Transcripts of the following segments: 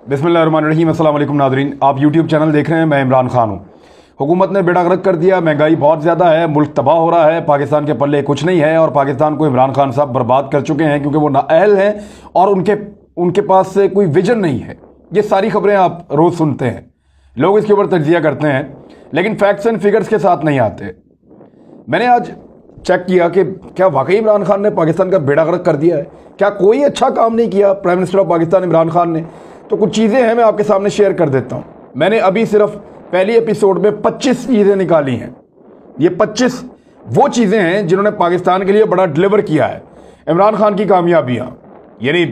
बिस्मिल्लाहिर्रहमानिर्रहीम। अस्सलाम वालेकुम नाज़रीन, आप यूट्यूब चैनल देख रहे हैं। मैं इमरान खान हूँ। हुकूमत ने बेड़ा गर्क कर दिया, महंगाई बहुत ज़्यादा है, मुल्क तबाह हो रहा है, पाकिस्तान के पल्ले कुछ नहीं है और पाकिस्तान को इमरान खान साहब बर्बाद कर चुके हैं क्योंकि वो नाअहल हैं और उनके पास से कोई विजन नहीं है। ये सारी खबरें आप रोज़ सुनते हैं, लोग इसके ऊपर तज्जिया करते हैं लेकिन फैक्ट्स एंड फिगर्स के साथ नहीं आते। मैंने आज चेक किया कि क्या वाकई इमरान खान ने पाकिस्तान का बेड़ा गर्क कर दिया है? क्या कोई अच्छा काम नहीं किया prime minister of Pakistan Imran Khan ने? तो कुछ चीज़ें हैं, मैं आपके सामने शेयर कर देता हूँ। मैंने अभी सिर्फ पहली एपिसोड में 25 चीज़ें निकाली हैं। ये 25 वो चीज़ें हैं जिन्होंने पाकिस्तान के लिए बड़ा डिलीवर किया है। इमरान खान की कामयाबियाँ, यानी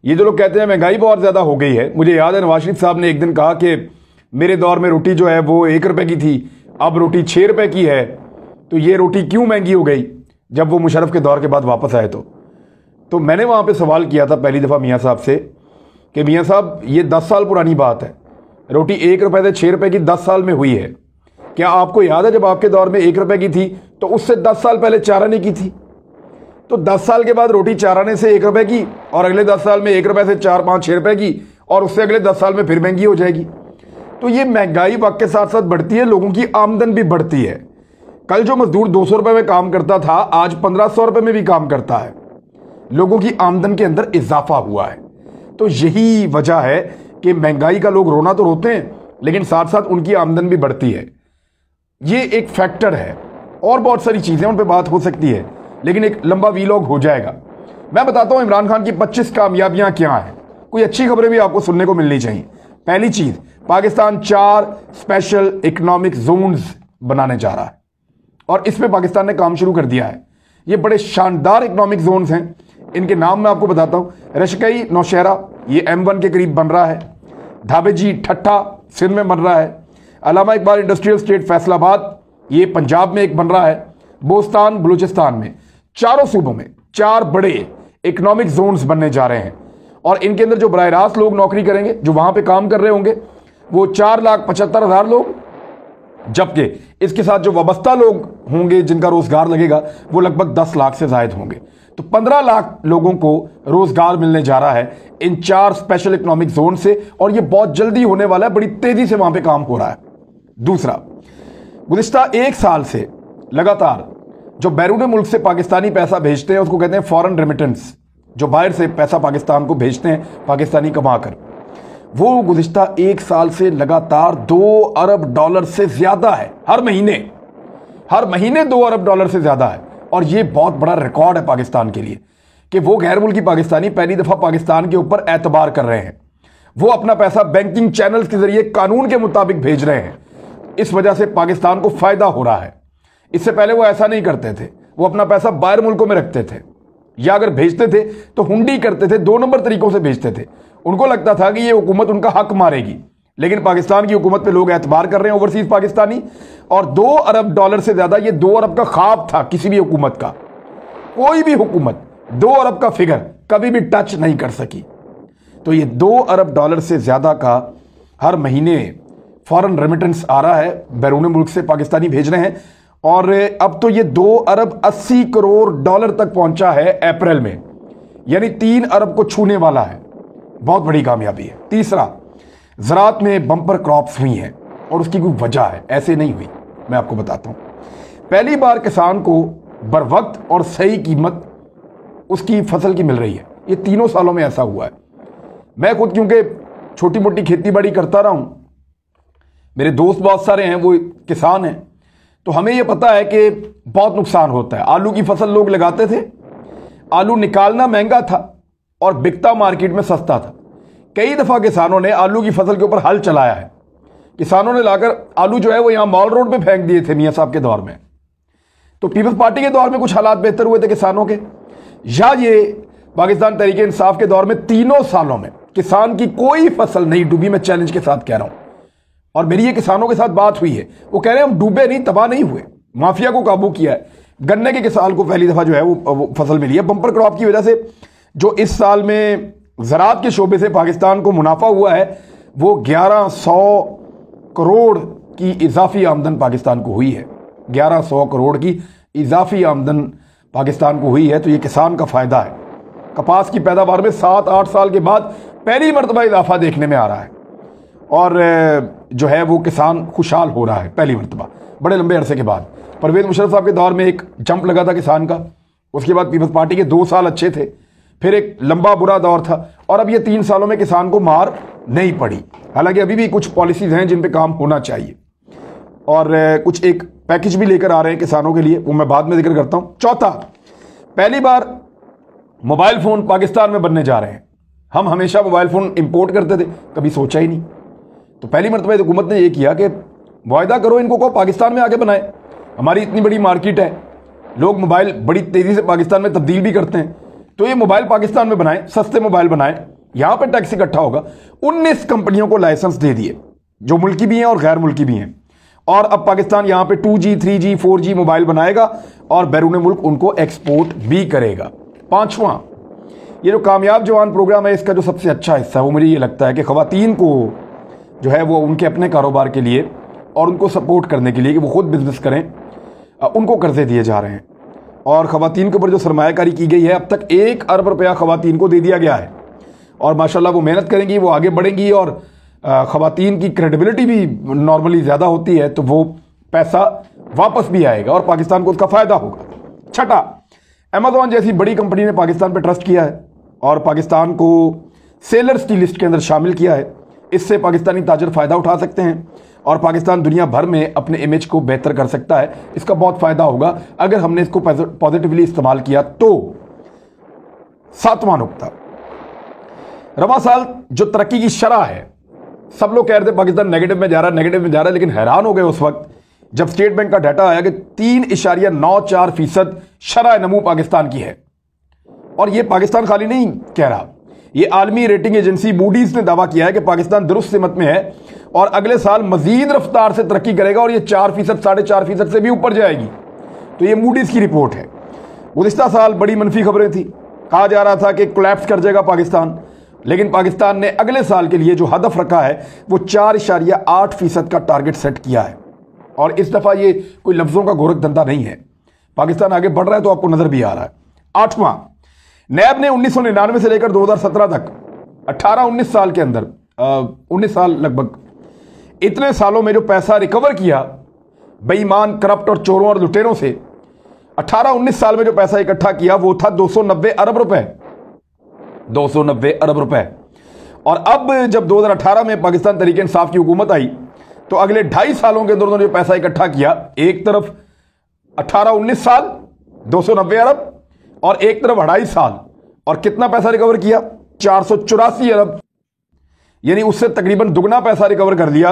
ये जो लोग कहते हैं महंगाई बहुत ज़्यादा हो गई है, मुझे याद है नवाज शरीफ साहब ने एक दिन कहा कि मेरे दौर में रोटी जो है वो 1 रुपए की थी, अब रोटी 6 रुपए की है। तो ये रोटी क्यों महंगी हो गई? जब वो मुशर्रफ के दौर के बाद वापस आए तो मैंने वहाँ पे सवाल किया था पहली दफ़ा मियाँ साहब से कि मियाँ साहब ये 10 साल पुरानी बात है, रोटी 1 रुपए से 6 रुपए की 10 साल में हुई है। क्या आपको याद है जब आपके दौर में 1 रुपए की थी तो उससे 10 साल पहले 4 आने की थी? तो 10 साल के बाद रोटी 4 आने से 1 रुपए की और अगले 10 साल में 1 रुपए से 4, 5, 6 रुपए की और उससे अगले 10 साल में फिर महंगी हो जाएगी। तो ये महंगाई वक्त के साथ साथ बढ़ती है, लोगों की आमदन भी बढ़ती है। कल जो मजदूर 200 रुपए में काम करता था आज 1500 रुपए में भी काम करता है। लोगों की आमदन के अंदर इजाफा हुआ है। तो यही वजह है कि महंगाई का लोग रोना तो रोते हैं लेकिन साथ साथ उनकी आमदन भी बढ़ती है। ये एक फैक्टर है और बहुत सारी चीज़ें उन पर बात हो सकती है लेकिन एक लंबा वीलॉग हो जाएगा। मैं बताता हूँ इमरान खान की 25 कामयाबियाँ क्या हैं। कोई अच्छी खबरें भी आपको सुनने को मिलनी चाहिए। पहली चीज़, पाकिस्तान 4 स्पेशल इकोनॉमिक जोन्स बनाने जा रहा है और इस पे पाकिस्तान ने काम शुरू कर दिया है। ये बड़े शानदार इकोनॉमिक जोन्स हैं। इनके नाम मैं आपको बताता हूँ। रशकई नौशहरा ये M1 के करीब बन रहा है। धाबेजी ठट्ठा सिंध में बन रहा है। अल्लामा इकबाल इंडस्ट्रियल स्टेट फैसलाबाद ये पंजाब में एक बन रहा है। बोस्तान बलूचिस्तान में, चारों सूबों में 4 बड़े इकोनॉमिक जोन्स बनने जा रहे हैं और इनके अंदर जो बराह रास्त लोग नौकरी करेंगे, जो वहाँ पे काम कर रहे होंगे, वो 4,75,000 लोग, जबकि इसके साथ जो वाबस्ता लोग होंगे जिनका रोजगार लगेगा वो लगभग 10 लाख से जायद होंगे। तो 15 लाख लोगों को रोजगार मिलने जा रहा है इन 4 स्पेशल इकोनॉमिक जोन से और ये बहुत जल्दी होने वाला है। बड़ी तेजी से वहां पे काम हो रहा है। दूसरा, गुज़िश्ता 1 साल से लगातार जो बैरून मुल्क से पाकिस्तानी पैसा भेजते हैं उसको कहते हैं फॉरेन रेमिटेंस। जो बाहर से पैसा पाकिस्तान को भेजते हैं पाकिस्तानी कमाकर, वो गुज़िश्ता 1 साल से लगातार $2 अरब से ज्यादा है। हर महीने $2 अरब से ज्यादा है और ये बहुत बड़ा रिकॉर्ड है पाकिस्तान के लिए कि वो गैर मुल्की पाकिस्तानी पहली दफा पाकिस्तान के ऊपर एतबार कर रहे हैं। वो अपना पैसा बैंकिंग चैनल्स के जरिए कानून के मुताबिक भेज रहे हैं। इस वजह से पाकिस्तान को फायदा हो रहा है। इससे पहले वो ऐसा नहीं करते थे, वो अपना पैसा बाहर मुल्कों में रखते थे या अगर भेजते थे तो हुंडी करते थे, 2 नंबर तरीकों से भेजते थे। उनको लगता था कि ये हुकूमत उनका हक मारेगी, लेकिन पाकिस्तान की हुकूमत पे लोग एतबार कर रहे हैं ओवरसीज पाकिस्तानी। और $2 अरब से ज्यादा, ये 2 अरब का ख्वाब था किसी भी हुकूमत का। कोई भी हुकूमत 2 अरब का फिगर कभी भी टच नहीं कर सकी। तो ये $2 अरब से ज्यादा का हर महीने फॉरेन रेमिटेंस आ रहा है, बैरून मुल्क से पाकिस्तानी भेज रहे हैं और अब तो ये $2 अरब 80 करोड़ तक पहुंचा है अप्रैल में, यानी 3 अरब को छूने वाला है। बहुत बड़ी कामयाबी है। तीसरा, ज़राअत में बम्पर क्रॉप्स हुई हैं और उसकी कोई वजह है, ऐसे नहीं हुई, मैं आपको बताता हूं। पहली बार किसान को बर वक्त और सही कीमत उसकी फसल की मिल रही है। ये 3 सालों में ऐसा हुआ है। मैं खुद क्योंकि छोटी मोटी खेती बाड़ी करता रहा हूं, मेरे दोस्त बहुत सारे हैं वो किसान हैं, तो हमें यह पता है कि बहुत नुकसान होता है। आलू की फसल लोग लगाते थे, आलू निकालना महंगा था और बिकता मार्केट में सस्ता था। कई दफा किसानों ने आलू की फसल के ऊपर हल चलाया है। किसानों ने लाकर आलू जो है वो यहां मॉल रोड पे फेंक दिए थे मियां साहब के दौर में। तो पीपल्स पार्टी के दौर में कुछ हालात बेहतर हुए थे किसानों के, या ये पाकिस्तान तहरीक इंसाफ के दौर में 3 सालों में किसान की कोई फसल नहीं डूबी। मैं चैलेंज के साथ कह रहा हूं और मेरी ये किसानों के साथ बात हुई है, वो कह रहे हैं हम डूबे नहीं, तबाह नहीं हुए, माफिया को काबू किया है। गन्ने के किसान को पहली दफा जो है वो फसल मिली है। बंपर क्रॉप की वजह से जो इस साल में ज़राअत के शोबे से पाकिस्तान को मुनाफा हुआ है वो 1100 करोड़ की इजाफी आमदन पाकिस्तान को हुई है। 1100 करोड़ की इजाफी आमदन पाकिस्तान को हुई है। तो ये किसान का फायदा है। कपास की पैदावार में 7-8 साल के बाद पहली मरतबा इजाफा देखने में आ रहा है और जो है वो किसान खुशहाल हो रहा है पहली मरतबा बड़े लंबे अरसे के बाद। परवेज़ मुशर्रफ साहब के दौर में एक जंप लगा था किसान का, उसके बाद पीपल्स पार्टी के 2 साल अच्छे थे, फिर एक लंबा बुरा दौर था और अब ये 3 सालों में किसान को मार नहीं पड़ी। हालांकि अभी भी कुछ पॉलिसीज हैं जिन पे काम होना चाहिए और कुछ एक पैकेज भी लेकर आ रहे हैं किसानों के लिए, वो मैं बाद में जिक्र करता हूं। चौथा, पहली बार मोबाइल फ़ोन पाकिस्तान में बनने जा रहे हैं। हम हमेशा मोबाइल फ़ोन इंपोर्ट करते थे, कभी सोचा ही नहीं। तो पहली मरतबा हुकूमत ने यह किया कि वायदा करो इनको को पाकिस्तान में आके बनाए, हमारी इतनी बड़ी मार्केट है, लोग मोबाइल बड़ी तेज़ी से पाकिस्तान में तब्दील भी करते हैं, तो ये मोबाइल पाकिस्तान में बनाए, सस्ते मोबाइल बनाए, यहां पे टैक्स इकट्ठा होगा। 19 कंपनियों को लाइसेंस दे दिए, जो मुल्की भी हैं और गैर मुल्की भी हैं, और अब पाकिस्तान यहां पे 2G 3G 4G मोबाइल बनाएगा और बैरून मुल्क उनको एक्सपोर्ट भी करेगा। पांचवां, ये जो कामयाब जवान प्रोग्राम है, इसका जो सबसे अच्छा हिस्सा है वो मुझे ये लगता है कि खवातीन को जो है वो उनके अपने कारोबार के लिए और उनको सपोर्ट करने के लिए कि वो खुद बिजनेस करें, उनको कर्जे दिए जा रहे हैं और खवातीन के ऊपर जो सरमायाकारी की गई है, अब तक 1 अरब रुपया खवातीन को दे दिया गया है और माशाल्लाह वो मेहनत करेंगी, वो आगे बढ़ेंगी और खवातीन की क्रेडिबिलिटी भी नॉर्मली ज़्यादा होती है, तो वो पैसा वापस भी आएगा और पाकिस्तान को उसका फ़ायदा होगा। छठा, अमेज़ॉन जैसी बड़ी कंपनी ने पाकिस्तान पर ट्रस्ट किया है और पाकिस्तान को सेलर्स की लिस्ट के अंदर शामिल किया है। इससे पाकिस्तानी ताजर फ़ायदा उठा सकते हैं और पाकिस्तान दुनिया भर में अपने इमेज को बेहतर कर सकता है। इसका बहुत फ़ायदा होगा अगर हमने इसको पॉजिटिवली इस्तेमाल किया तो। सातवां नुक्ता, रवा साल जो तरक्की की शरह है, सब लोग कह रहे थे पाकिस्तान नेगेटिव में जा रहा है, लेकिन हैरान हो गए उस वक्त जब स्टेट बैंक का डाटा आया कि 3.94% शरह नमू पाकिस्तान की है। और यह पाकिस्तान खाली नहीं कह रहा, ये आलमी रेटिंग एजेंसी मूडीज ने दावा किया है कि पाकिस्तान दुरुस्त सिमत में है और अगले साल मजीद रफ्तार से तरक्की करेगा और ये 4%, 4.5% से भी ऊपर जाएगी। तो ये मूडीज की रिपोर्ट है। गुज़िश्ता साल बड़ी मनफी खबरें थी, कहा जा रहा था कि कोलैप्स कर जाएगा पाकिस्तान, लेकिन पाकिस्तान ने अगले साल के लिए जो हदफ रखा है वो 4.8% का टारगेट सेट किया है और इस दफ़ा ये कोई लफ्ज़ों का गोरख धंधा नहीं है, पाकिस्तान आगे बढ़ रहा है तो आपको नज़र भी आ रहा है। आठवां, नैब ने 1999 से लेकर 2017 तक 18-19 साल के अंदर 19 साल लगभग, इतने सालों में जो पैसा रिकवर किया बेईमान, करप्ट और चोरों और लुटेरों से, 18-19 साल में जो पैसा इकट्ठा किया वो था 290 अरब रुपए। 290 अरब रुपए। और अब जब 2018 में पाकिस्तान तहरीक इंसाफ की हुकूमत आई तो अगले 2.5 सालों के अंदर उन्होंने जो पैसा इकट्ठा किया, एक तरफ 18-19 साल 290 अरब और एक तरफ 2.5 साल, और कितना पैसा रिकवर किया? 484 अरब, यानी उससे तकरीबन दुगना पैसा रिकवर कर लिया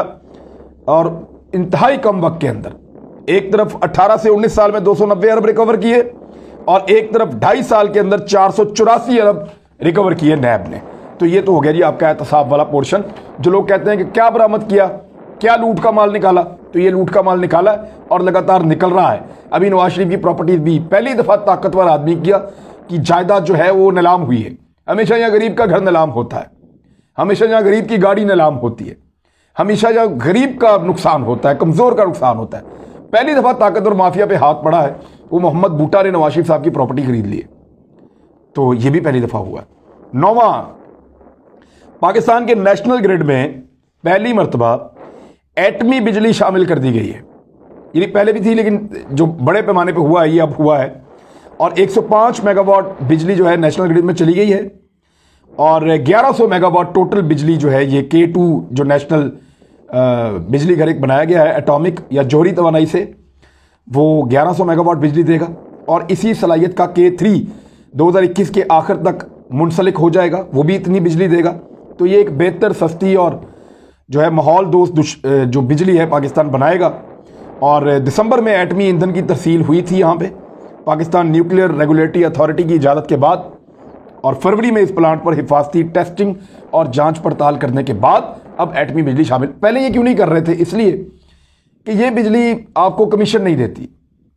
और इंतहाई कम वक्त के अंदर। एक तरफ 18 से 19 साल में 290 अरब रिकवर किए और एक तरफ 2.5 साल के अंदर 484 अरब रिकवर किए नैब ने। तो ये तो हो गया जी आपका एहतसाब वाला पोर्शन। जो लोग कहते हैं कि क्या बरामद किया, क्या लूट का माल निकाला, तो ये लूट का माल निकाला और लगातार निकल रहा है। अभी नवाज शरीफ की प्रॉपर्टीज भी पहली दफा ताकतवर आदमी किया कि जायदाद जो है वो नीलाम हुई है। हमेशा यहाँ गरीब का घर नीलाम होता है, हमेशा यहाँ गरीब की गाड़ी नीलाम होती है, हमेशा यहाँ गरीब का नुकसान होता है, कमजोर का नुकसान होता है। पहली दफा ताकतवर माफिया पे हाथ पड़ा है, वो मोहम्मद बूटा ने नवाज शरीफ साहब की प्रॉपर्टी खरीद ली है, तो ये भी पहली दफा हुआ। नौवां, पाकिस्तान के नेशनल ग्रिड में पहली मरतबा एटमी बिजली शामिल कर दी गई है। ये पहले भी थी लेकिन जो बड़े पैमाने पे हुआ है ये अब हुआ है और 105 मेगावाट बिजली जो है नेशनल ग्रिड में चली गई है और 1100 मेगावाट टोटल बिजली जो है ये K2 जो नेशनल बिजली घर एक बनाया गया है एटॉमिक या जोहरी तवानाई से, वो 1100 मेगावाट बिजली देगा और इसी सलाहियत का K3 2021 के आखिर तक मुंसलिक हो जाएगा, वो भी इतनी बिजली देगा। तो ये एक बेहतर, सस्ती और जो है माहौल दोस्त जो बिजली है पाकिस्तान बनाएगा। और दिसंबर में एटमी ईंधन की तरसील हुई थी यहाँ पे पाकिस्तान न्यूक्लियर रेगुलेटरी अथॉरिटी की इजाज़त के बाद, और फरवरी में इस प्लांट पर हिफाजती टेस्टिंग और जांच पड़ताल करने के बाद अब एटमी बिजली शामिल। पहले ये क्यों नहीं कर रहे थे? इसलिए कि ये बिजली आपको कमीशन नहीं देती,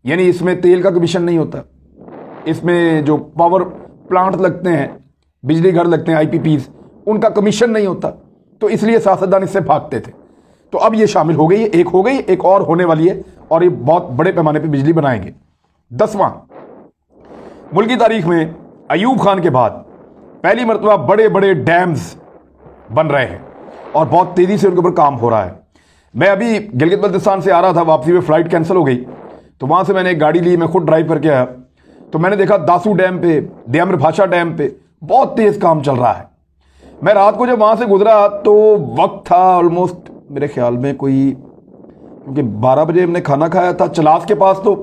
यानी इसमें तेल का कमीशन नहीं होता, इसमें जो पावर प्लांट लगते हैं, बिजली घर लगते हैं IPPs, उनका कमीशन नहीं होता, तो इसलिए सियासतदान इससे भागते थे। तो अब ये शामिल हो गई है, एक हो गई, एक और होने वाली है और ये बहुत बड़े पैमाने पे बिजली बनाएंगे। 10वां, मुल्क की तारीख में अयूब खान के बाद पहली मरतबा बड़े बड़े डैम्स बन रहे हैं और बहुत तेज़ी से उनके ऊपर काम हो रहा है। मैं अभी गिलगित बल्तिस्तान से आ रहा था, वापसी में फ़्लाइट कैंसिल हो गई, तो वहाँ से मैंने एक गाड़ी ली, मैं खुद ड्राइव करके आया। तो मैंने देखा दासू डैम पे, देम्र भाषा डैम पे बहुत तेज़ काम चल रहा है। मैं रात को जब वहाँ से गुजरा तो वक्त था ऑलमोस्ट मेरे ख्याल में कोई, क्योंकि 12 बजे हमने खाना खाया था चलास के पास, तो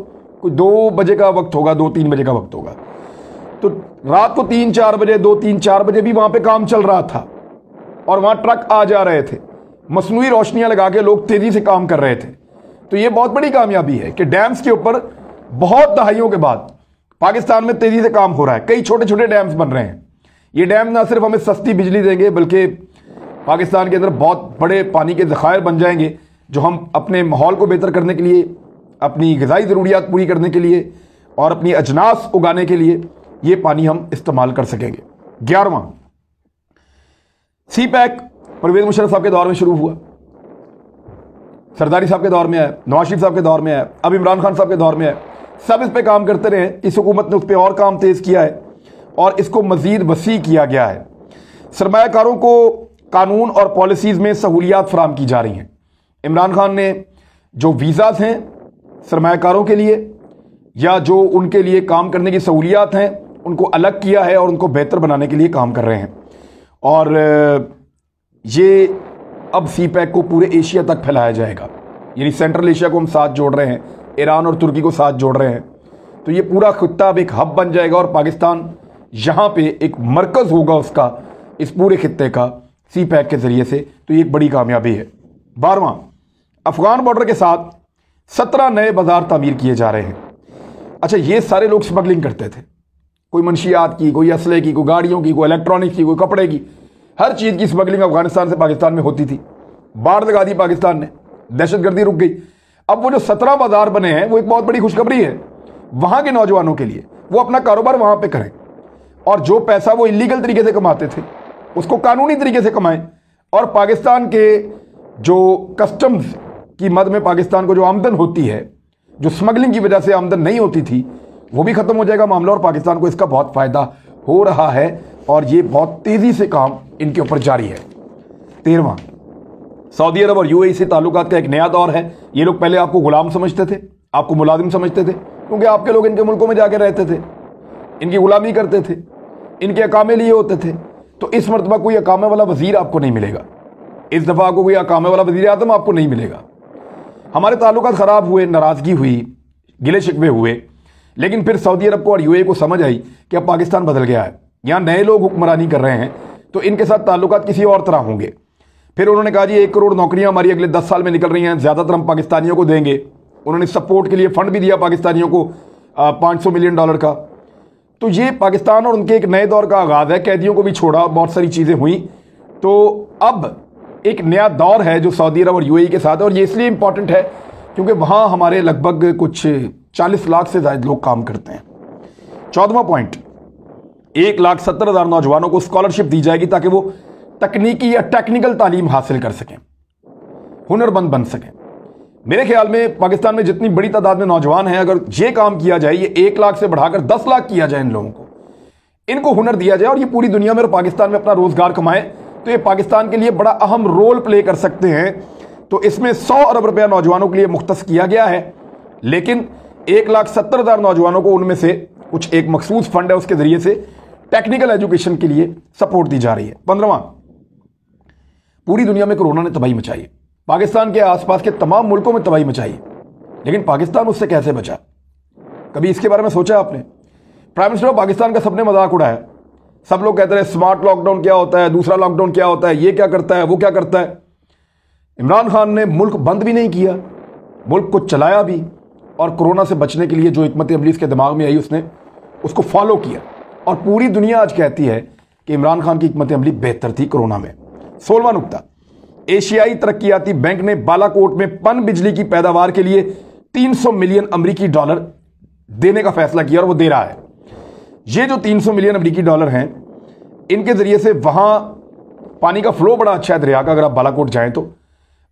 कोई 2 बजे का वक्त होगा, 2-3 बजे का वक्त होगा। तो रात को 3-4 बजे, 2-3-4 बजे भी वहाँ पे काम चल रहा था और वहाँ ट्रक आ जा रहे थे, मसनूई रोशनियाँ लगा के लोग तेज़ी से काम कर रहे थे। तो ये बहुत बड़ी कामयाबी है कि डैम्स के ऊपर बहुत दहाइयों के बाद पाकिस्तान में तेज़ी से काम हो रहा है। कई छोटे छोटे डैम्स बन रहे हैं। ये डैम ना सिर्फ हमें सस्ती बिजली देंगे बल्कि पाकिस्तान के अंदर बहुत बड़े पानी के ज़खायर बन जाएंगे, जो हम अपने माहौल को बेहतर करने के लिए, अपनी ग़िज़ाई ज़रूरियात पूरी करने के लिए और अपनी अजनास उगाने के लिए ये पानी हम इस्तेमाल कर सकेंगे। 11वां सी पैक परवेज़ मुशर्रफ साहब के दौर में शुरू हुआ, सरदारी साहब के दौर में आया, नवाज शरीफ साहब के दौर में आया, अब इमरान खान साहब के दौर में आया। सब इस पे काम करते रहे। इस हुकूमत ने उस पर और काम तेज़ किया है और इसको मज़ीद वसी किया गया है। सरमायाकारों को कानून और पॉलिसीज़ में सहूलियात फराम की जा रही हैं। इमरान खान ने जो वीज़ाज़ हैं सरमायाकारों के लिए या जो उनके लिए काम करने की सहूलियात हैं उनको अलग किया है और उनको बेहतर बनाने के लिए काम कर रहे हैं। और ये अब सी पैक को पूरे एशिया तक फैलाया जाएगा, यानी सेंट्रल एशिया को हम साथ जोड़ रहे हैं, ईरान और तुर्की को साथ जोड़ रहे हैं। तो ये पूरा खित्ता अब एक हब बन जाएगा और पाकिस्तान यहाँ पे एक मरकज़ होगा उसका, इस पूरे खित्ते का, सी पैक के ज़रिए से। तो ये एक बड़ी कामयाबी है। 12वां अफ़गान बॉर्डर के साथ 17 नए बाज़ार तामीर किए जा रहे हैं। अच्छा, ये सारे लोग स्मगलिंग करते थे, कोई मंशियात की, कोई असले की, कोई गाड़ियों की, कोई इलेक्ट्रॉनिक्स की, कोई कपड़े की, हर चीज़ की स्मगलिंग अफगानिस्तान से पाकिस्तान में होती थी। बाढ़ लगा दी पाकिस्तान ने, दहशतगर्दी रुक गई। अब वो जो 17 बाजार बने हैं वो एक बहुत बड़ी खुशखबरी है वहाँ के नौजवानों के लिए। वो अपना कारोबार वहाँ पे करें और जो पैसा वो इलीगल तरीके से कमाते थे उसको कानूनी तरीके से कमाएं और पाकिस्तान के जो कस्टम्स की मद में पाकिस्तान को जो आमदन होती है, जो स्मगलिंग की वजह से आमदन नहीं होती थी, वो भी ख़त्म हो जाएगा मामला और पाकिस्तान को इसका बहुत फ़ायदा हो रहा है और ये बहुत तेज़ी से काम इनके ऊपर जारी है। 13वां सऊदी अरब और यूएई से ताल्लुकात का एक नया दौर है। ये लोग पहले आपको गुलाम समझते थे, आपको मुलाजिम समझते थे, क्योंकि आपके लोग इनके मुल्कों में जाके रहते थे, इनकी गुलामी करते थे, इनके अकामे लिए होते थे। तो इस मरतबा कोई अकामे वाला वज़ीर आपको नहीं मिलेगा, इस दफ़ा आपको कोई अकामे वाला वज़ीर आज़म आपको नहीं मिलेगा। हमारे ताल्लुकात ख़राब हुए, नाराज़गी हुई, गिले शिकवे हुए, लेकिन फिर सऊदी अरब को और यूएई को समझ आई कि अब पाकिस्तान बदल गया है, यहाँ नए लोग हुक्मरानी कर रहे हैं, तो इनके साथ ताल्लुकात किसी और तरह होंगे। फिर उन्होंने कहा जी 1 करोड़ नौकरियां हमारी अगले 10 साल में निकल रही हैं, ज़्यादातर हम पाकिस्तानियों को देंगे। उन्होंने सपोर्ट के लिए फंड भी दिया पाकिस्तानियों को $500 मिलियन का। तो ये पाकिस्तान और उनके एक नए दौर का आगाज़ है। कैदियों को भी छोड़ा, बहुत सारी चीज़ें हुई, तो अब एक नया दौर है जो सऊदी अरब और यूएई के साथ है। और ये इसलिए इंपॉर्टेंट है क्योंकि वहाँ हमारे लगभग कुछ 40 लाख से ज़्यादा लोग काम करते हैं। 14वां पॉइंट, 1,70,000 नौजवानों को स्कॉलरशिप दी जाएगी ताकि वो तकनीकी या टेक्निकल तालीम हासिल कर सकें, हुनरमंद बन सकें। मेरे ख्याल में पाकिस्तान में जितनी बड़ी तादाद में नौजवान हैं, अगर ये काम किया जाए, ये 1 लाख से बढ़ाकर 10 लाख किया जाए, इन लोगों को, इनको हुनर दिया जाए और ये पूरी दुनिया में और पाकिस्तान में अपना रोजगार कमाएं, तो ये पाकिस्तान के लिए बड़ा अहम रोल प्ले कर सकते हैं। तो इसमें 100 अरब रुपया नौजवानों के लिए मुख्तस किया गया है, लेकिन 1,70,000 नौजवानों को उनमें से कुछ एक मखसूस फंड है उसके जरिए से टेक्निकल एजुकेशन के लिए सपोर्ट दी जा रही है। 15वां, पूरी दुनिया में कोरोना ने तबाही मचाई है, पाकिस्तान के आसपास के तमाम मुल्कों में तबाही मचाई है, लेकिन पाकिस्तान उससे कैसे बचा? कभी इसके बारे में सोचा आपने? प्राइम मिनिस्टर ऑफ पाकिस्तान का सबने मजाक उड़ाया। सब लोग कहते रहे स्मार्ट लॉकडाउन क्या होता है, दूसरा लॉकडाउन क्या होता है, ये क्या करता है, वो क्या करता है। इमरान खान ने मुल्क बंद भी नहीं किया, मुल्क को चलाया भी, और कोरोना से बचने के लिए जो हिकमत अमली इसके दिमाग में आई उसने उसको फॉलो किया। और पूरी दुनिया आज कहती है कि इमरान खान की हिकमत अमली बेहतर थी कोरोना में। 16वां नुकता, एशियाई तरक्याती बैंक ने बालाकोट में पन बिजली की पैदावार के लिए $300 मिलियन अमरीकी डॉलर देने का फैसला किया और वो दे रहा है। ये जो $300 मिलियन अमरीकी डॉलर हैं, इनके जरिए से वहां पानी का फ्लो बड़ा अच्छा है दरिया का। अगर आप बालाकोट जाएं तो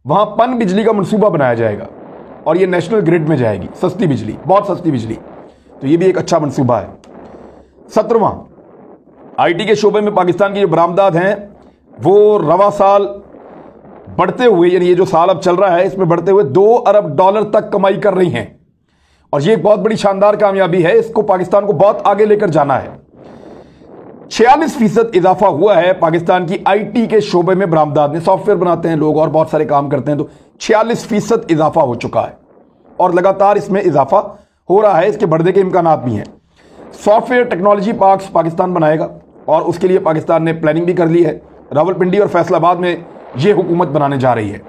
वहां पन बिजली का मंसूबा बनाया जाएगा और ये नेशनल ग्रिड में जाएगी, सस्ती बिजली, बहुत सस्ती बिजली। तो ये भी एक अच्छा मंसूबा है। 17वां, आईटी के शोबे में पाकिस्तान की जो बरामदात हैं वो रवा साल बढ़ते हुए, यानी ये जो साल अब चल रहा है इसमें बढ़ते हुए $2 अरब तक कमाई कर रही हैं। और ये एक बहुत बड़ी शानदार कामयाबी है, इसको पाकिस्तान को बहुत आगे लेकर जाना है। 46% इजाफा हुआ है पाकिस्तान की आईटी के शोबे में बरामदात में। सॉफ्टवेयर बनाते हैं लोग और बहुत सारे काम करते हैं, तो 46% इजाफा हो चुका है और लगातार इसमें इजाफा हो रहा है, इसके बढ़ने के इम्कानात भी हैं। सॉफ्टवेयर टेक्नोलॉजी पार्क्स पाकिस्तान बनाएगा और उसके लिए पाकिस्तान ने प्लानिंग भी कर ली है। रावलपिंडी और फैसलाबाद में ये हुकूमत बनाने जा रही है।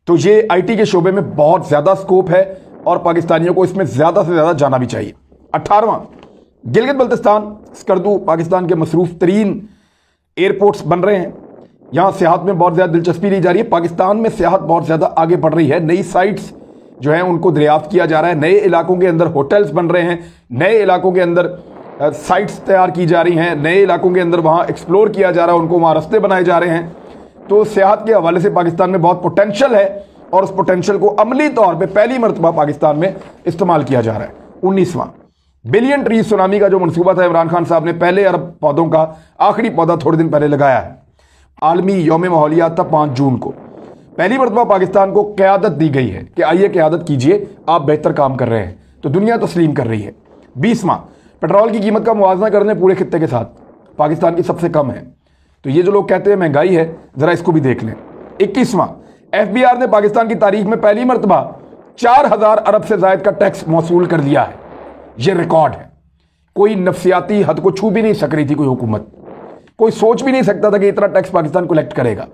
तो ये आईटी के शोबे में बहुत ज़्यादा स्कोप है और पाकिस्तानियों को इसमें ज़्यादा से ज़्यादा जाना भी चाहिए। 18वां, गिलगित बल्तिस्तान स्कर्दू पाकिस्तान के मसरूफ तरीन एयरपोर्ट्स बन रहे हैं। यहाँ सियाहत में बहुत ज़्यादा दिलचस्पी ली जा रही है। पाकिस्तान में सियाहत बहुत ज़्यादा आगे बढ़ रही है। नई साइट्स जो हैं उनको दरियाफ्त किया जा रहा है। नए इलाकों के अंदर होटल्स बन रहे हैं, नए इलाकों के अंदर साइट्स तैयार की जा रही हैं, नए इलाकों के अंदर वहाँ एक्सप्लोर किया जा रहा है, उनको वहाँ रास्ते बनाए जा रहे हैं। तो सियाहत के हवाले से पाकिस्तान में बहुत पोटेंशियल है और उस पोटेंशियल को अमली तौर पे पहली मरतबा पाकिस्तान में इस्तेमाल किया जा रहा है। 19वां, बिलियन ट्री सुनामी का जो मनसूबा था, इमरान खान साहब ने पहले अरब पौधों का आखिरी पौधा थोड़े दिन पहले लगाया है। आलमी यौम माहौलियात था 5 जून को। पहली मरतबा पाकिस्तान को क़यादत दी गई है कि आइए क़यादत कीजिए, आप बेहतर काम कर रहे हैं, तो दुनिया तस्लीम कर रही है। 20वां, पेट्रोल की कीमत का मुआवजा करने पूरे खित्ते के साथ पाकिस्तान की सबसे कम है। तो ये जो लोग कहते हैं महंगाई है, ज़रा इसको भी देख लें। 21वां, FBR ने पाकिस्तान की तारीख में पहली मरतबा 4000 अरब से ज़ायद का टैक्स मौसूल कर दिया है। ये रिकॉर्ड है। कोई नफसियाती हद को छू भी नहीं सक रही थी कोई हुकूमत, कोई सोच भी नहीं सकता था कि इतना टैक्स पाकिस्तान कलेक्ट करेगा।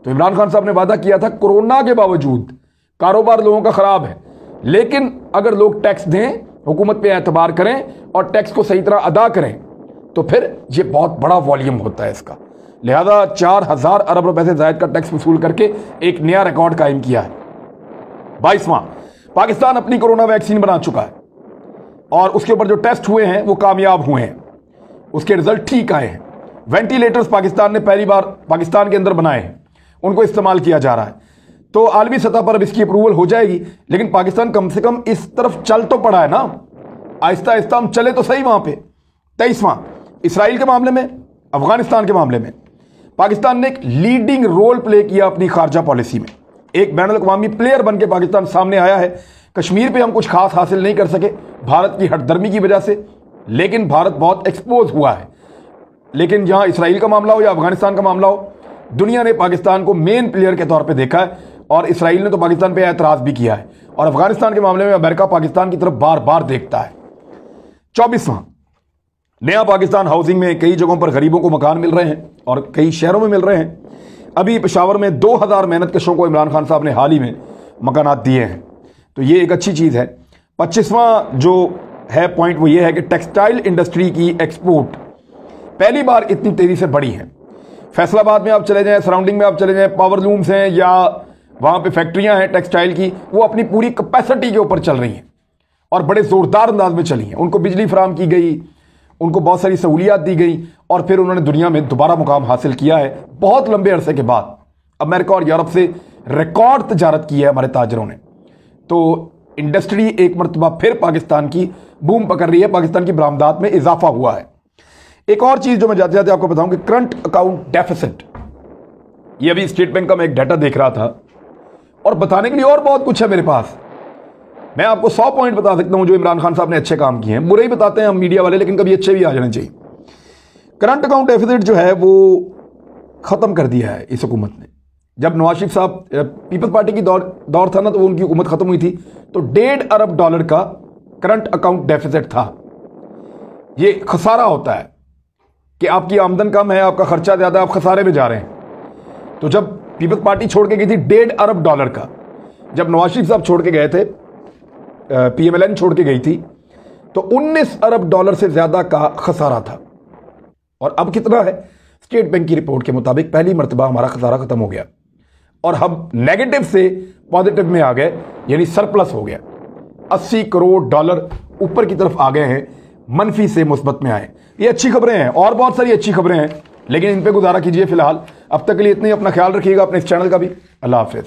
तो इमरान खान साहब ने वादा किया था, कोरोना के बावजूद कारोबार लोगों का खराब है, लेकिन अगर लोग टैक्स दें, हुकूमत पे एतबार करें और टैक्स को सही तरह अदा करें, तो फिर ये बहुत बड़ा वॉल्यूम होता है इसका। लिहाजा 4000 अरब रुपए से ज़ायद का टैक्स वसूल करके एक नया रिकॉर्ड कायम किया है। 22वां, पाकिस्तान अपनी कोरोना वैक्सीन बना चुका है और उसके ऊपर जो टेस्ट हुए हैं वो कामयाब हुए हैं, उसके रिजल्ट ठीक आए हैं। वेंटिलेटर्स पाकिस्तान ने पहली बार पाकिस्तान के अंदर बनाए हैं, उनको इस्तेमाल किया जा रहा है। तो आलमी सतह पर अब इसकी अप्रूवल हो जाएगी, लेकिन पाकिस्तान कम से कम इस तरफ चल तो पड़ा है ना, आहिस्ता आहिस्ता हम चले तो सही वहां पे। 23वां, इसराइल के मामले में, अफगानिस्तान के मामले में पाकिस्तान ने एक लीडिंग रोल प्ले किया अपनी खारजा पॉलिसी में। एक बैनुल अक़वामी प्लेयर बन के पाकिस्तान सामने आया है। कश्मीर पे हम कुछ खास हासिल नहीं कर सके भारत की हठधर्मी की वजह से, लेकिन भारत बहुत एक्सपोज हुआ है। लेकिन जहां इसराइल का मामला हो या अफगानिस्तान का मामला हो, दुनिया ने पाकिस्तान को मेन प्लेयर के तौर पे देखा है और इसराइल ने तो पाकिस्तान पे एतराज़ भी किया है। और अफगानिस्तान के मामले में अमेरिका पाकिस्तान की तरफ बार बार देखता है। 24वां, नया पाकिस्तान हाउसिंग में कई जगहों पर गरीबों को मकान मिल रहे हैं और कई शहरों में मिल रहे हैं। अभी पेशावर में 2000 मेहनत कशों को इमरान खान साहब ने हाल ही में मकानात दिए हैं, तो ये एक अच्छी चीज़ है। 25वां जो है पॉइंट वो ये है कि टेक्सटाइल इंडस्ट्री की एक्सपोर्ट पहली बार इतनी तेज़ी से बढ़ी है। फैसलाबाद में आप चले जाएं, सराउंडिंग में आप चले जाएं, पावर लूम्स हैं या वहाँ पे फैक्ट्रियाँ हैं टेक्सटाइल की, वो अपनी पूरी कैपेसिटी के ऊपर चल रही हैं और बड़े ज़ोरदार अंदाज में चली हैं। उनको बिजली फराम की गई, उनको बहुत सारी सहूलियात दी गई और फिर उन्होंने दुनिया में दोबारा मुकाम हासिल किया है बहुत लंबे अरसे के बाद। अमेरिका और यूरोप से रिकॉर्ड तजारत की है हमारे ताजरों ने। तो इंडस्ट्री एक मरतबा फिर पाकिस्तान की बूम पकड़ रही है, पाकिस्तान की बरामदात में इजाफा हुआ है। एक और चीज़ जो मैं जाते जाते आपको बताऊं कि करंट अकाउंट डेफिसिट, ये अभी स्टेट बैंक का मैं एक डाटा देख रहा था और बताने के लिए और बहुत कुछ है मेरे पास। मैं आपको 100 पॉइंट बता सकता हूं जो इमरान खान साहब ने अच्छे काम किए हैं। बुरे ही बताते हैं हम मीडिया वाले, लेकिन कभी अच्छे भी आ जाने चाहिए। करंट अकाउंट डेफिसिट जो है वो ख़त्म कर दिया है इस हुकूमत ने। जब नवाज शरीफ साहब पीपल्स पार्टी की दौर था ना, तो उनकी हुकूमत ख़त्म हुई थी, तो $1.5 अरब का करंट अकाउंट डेफिसिट था। ये खसारा होता है कि आपकी आमदन कम है, आपका खर्चा ज़्यादा, आप खसारे में जा रहे हैं। तो जब पीपल्स पार्टी छोड़ के गई थी $1.5 अरब का, जब नवाज शरीफ साहब छोड़ के गए थे, PMLN छोड़ के गई थी, तो $19 अरब से ज़्यादा का खसारा था। और अब कितना है? स्टेट बैंक की रिपोर्ट के मुताबिक पहली मरतबा हमारा खसारा खत्म हो गया और हम नेगेटिव से पॉजिटिव में आ गए, यानी सरप्लस हो गया। $80 करोड़ ऊपर की तरफ आ गए हैं, मनफी से मुस्बत में आए। ये अच्छी खबरें हैं और बहुत सारी अच्छी खबरें हैं, लेकिन इन पे गुजारा कीजिए फिलहाल। अब तक के लिए इतनी, अपना ख्याल रखिएगा, अपने इस चैनल का भी। अल्लाह हाफिज़।